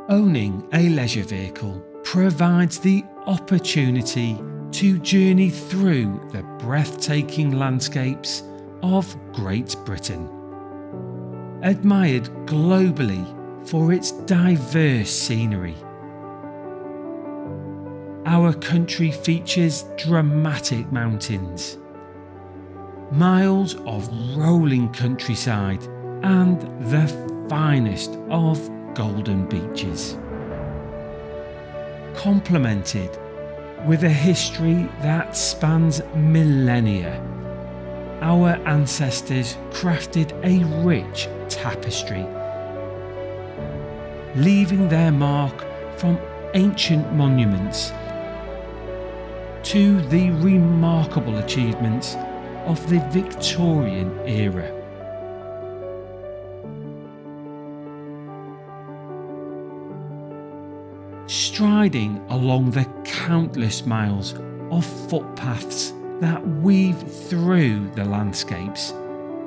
Owning a leisure vehicle provides the opportunity to journey through the breathtaking landscapes of Great Britain. Admired globally for its diverse scenery, our country features dramatic mountains, miles of rolling countryside, and the finest of golden beaches, complemented with a history that spans millennia. Our ancestors crafted a rich tapestry, leaving their mark from ancient monuments to the remarkable achievements of the Victorian era. Striding along the countless miles of footpaths that weave through the landscapes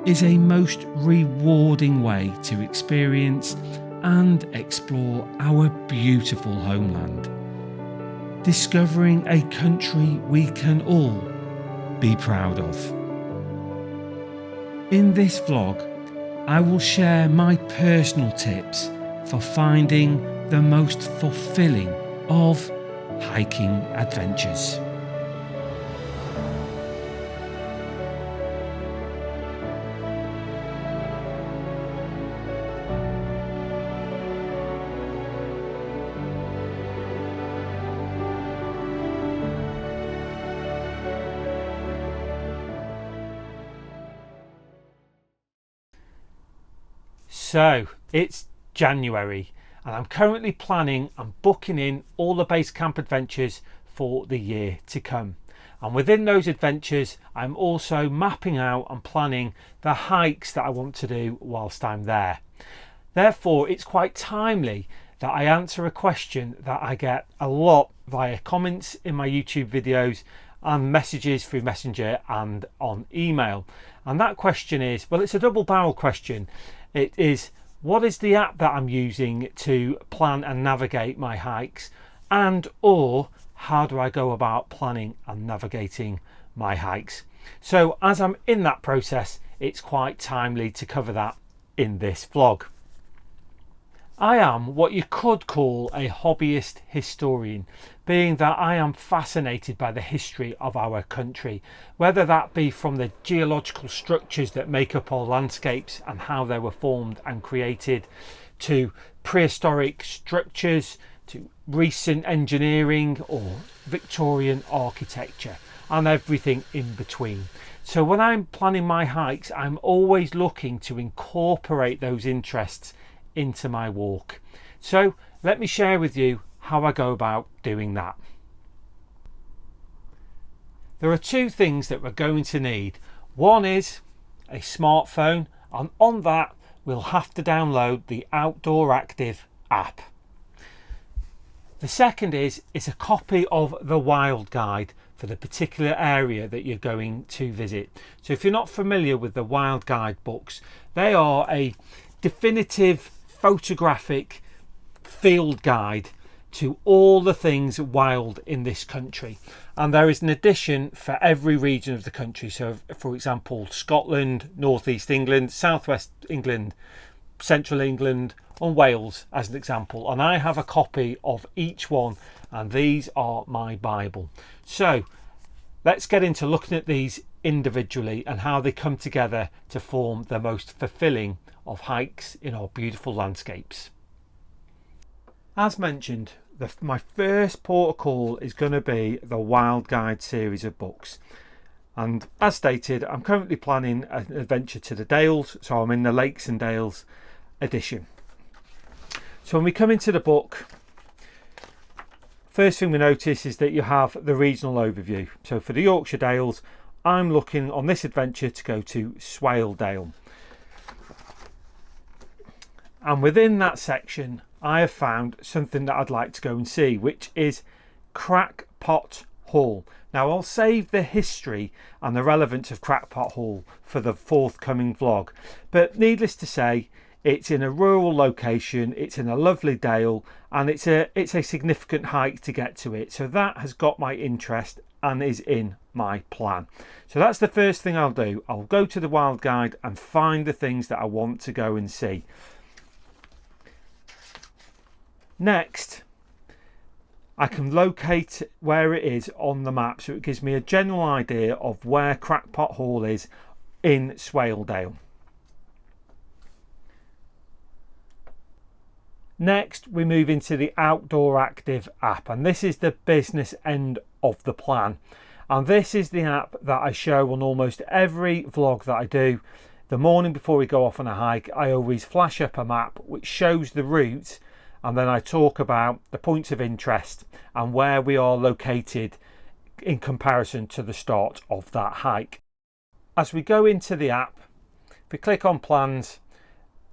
is a most rewarding way to experience and explore our beautiful homeland, discovering a country we can all be proud of. In this vlog, I will share my personal tips for finding the most fulfilling of hiking adventures. So it's January and I'm currently planning and booking in all the Basecamp adventures for the year to come. And within those adventures, I'm also mapping out and planning the hikes that I want to do whilst I'm there. Therefore, it's quite timely that I answer a question that I get a lot via comments in my YouTube videos and messages through Messenger and on email. And that question is, well, it's a double barrel question. It is, what is the app that I'm using to plan and navigate my hikes, and or how do I go about planning and navigating my hikes? So as I'm in that process, it's quite timely to cover that in this vlog. I am what you could call a hobbyist historian, being that I am fascinated by the history of our country, whether that be from the geological structures that make up our landscapes and how they were formed and created, to prehistoric structures, to recent engineering or Victorian architecture, and everything in between. So when I'm planning my hikes, I'm always looking to incorporate those interests into my walk. So let me share with you how I go about doing that. There are two things that we're going to need. One is a smartphone, and on that we'll have to download the Outdoor Active app. The second is a copy of the Wild Guide for the particular area that you're going to visit. So if you're not familiar with the Wild Guide books, they are a definitive photographic field guide to all the things wild in this country, and there is an edition for every region of the country. So for example, Scotland, northeast England, southwest England, central England and Wales as an example, and I have a copy of each one, and these are my Bible. So let's get into looking at these individually and how they come together to form the most fulfilling of hikes in our beautiful landscapes. As mentioned, my first port of call is going to be the Wild Guide series of books, and as stated, I'm currently planning an adventure to the Dales, so I'm in the Lakes and Dales edition. So when we come into the book, first thing we notice is that you have the regional overview. So for the Yorkshire Dales, I'm looking on this adventure to go to Swaledale. And within that section, I have found something that I'd like to go and see, which is Crackpot Hall. Now I'll save the history and the relevance of Crackpot Hall for the forthcoming vlog, but needless to say, It's in a rural location, it's in a lovely dale, and it's a significant hike to get to it. So that has got my interest and is in my plan. So that's the first thing I'll do. I'll go to the Wild Guide and find the things that I want to go and see. Next, I can locate where it is on the map, so it gives me a general idea of where Crackpot Hall is in Swaledale. Next, we move into the Outdoor Active app, and this is the business end of the plan. And this is the app that I show on almost every vlog that I do. The morning before we go off on a hike, I always flash up a map which shows the route, and then I talk about the points of interest and where we are located in comparison to the start of that hike. As we go into the app, if we click on plans,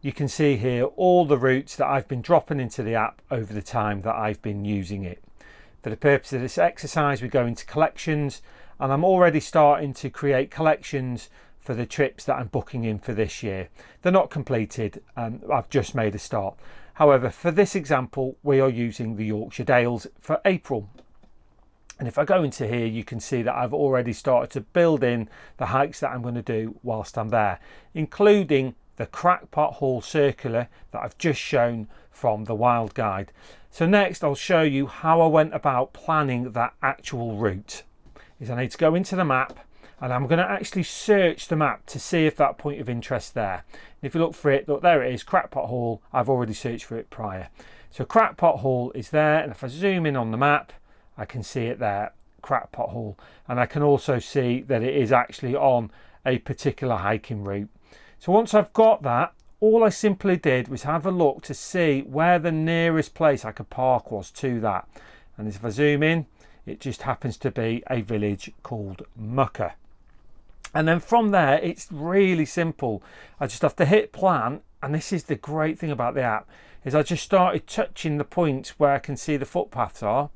you can see here all the routes that I've been dropping into the app over the time that I've been using it. For the purpose of this exercise, we go into collections, and I'm already starting to create collections for the trips that I'm booking in for this year. They're not completed, I've just made a start. However, for this example, we are using the Yorkshire Dales for April. And if I go into here, you can see that I've already started to build in the hikes that I'm going to do whilst I'm there, including the Crackpot Hall circular that I've just shown from the Wild Guide. So next, I'll show you how I went about planning that actual route. I need to go into the map, and I'm going to actually search the map to see if that point of interest there. And if you look for it, look, there it is, Crackpot Hall. I've already searched for it prior. So Crackpot Hall is there, and if I zoom in on the map, I can see it there, Crackpot Hall. And I can also see that it is actually on a particular hiking route. So once I've got that, all I simply did was have a look to see where the nearest place I could park was to that. And if I zoom in, it just happens to be a village called Mucker. And then from there, it's really simple. I just have to hit plan, and this is the great thing about the app, is I just started touching the points where I can see the footpaths are,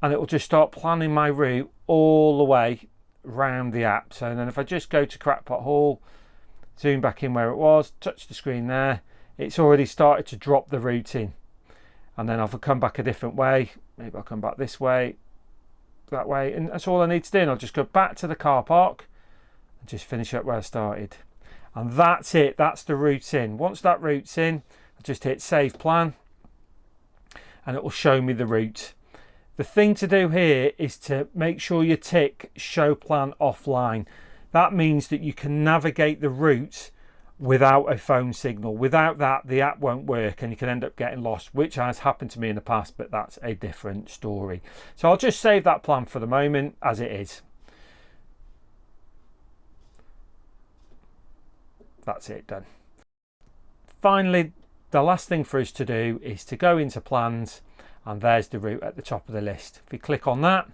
and it will just start planning my route all the way around the app. So then if I just go to Crackpot Hall, zoom back in where it was, touch the screen there, it's already started to drop the route in. And then if I come back a different way, maybe I'll come back this way, that way, and that's all I need to do. And I'll just go back to the car park and just finish up where I started. And that's it, that's the route in. Once that route's in, I just hit save plan, and it will show me the route. The thing to do here is to make sure you tick show plan offline. That means that you can navigate the route without a phone signal. Without that, the app won't work and you can end up getting lost, which has happened to me in the past, but that's a different story. So I'll just save that plan for the moment as it is. That's it, done. Finally, the last thing for us to do is to go into plans, and there's the route at the top of the list. If we click on that,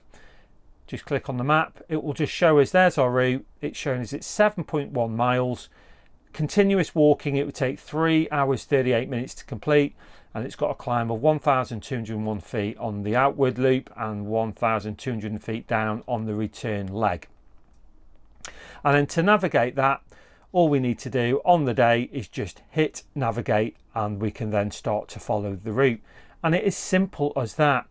just click on the map, it will just show us there's our route. It's showing us it's 7.1 miles. Continuous walking, it would take 3 hours 38 minutes to complete, and it's got a climb of 1,201 feet on the outward loop and 1,200 feet down on the return leg. And then to navigate that, all we need to do on the day is just hit navigate, and we can then start to follow the route. And it is simple as that.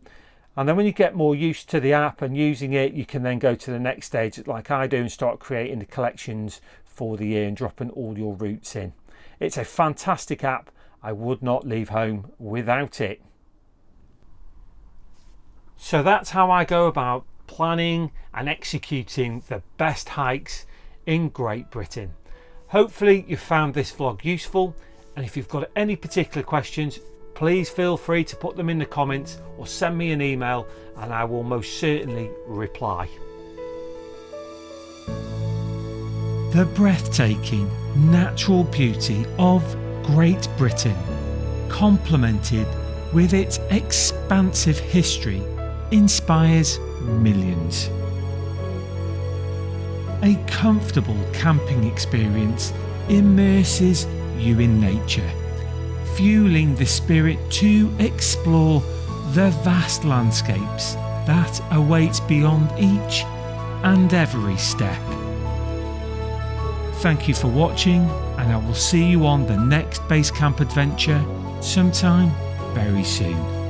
And then when you get more used to the app and using it, you can then go to the next stage like I do and start creating the collections for the year and dropping all your routes in. It's a fantastic app. I would not leave home without it. So that's how I go about planning and executing the best hikes in Great Britain. Hopefully you found this vlog useful, and if you've got any particular questions, please feel free to put them in the comments or send me an email, and I will most certainly reply. The breathtaking natural beauty of Great Britain, complemented with its expansive history, inspires millions. A comfortable camping experience immerses you in nature, fueling the spirit to explore the vast landscapes that await beyond each and every step. thank you for watching, and I will see you on the next Basecamp adventure sometime very soon.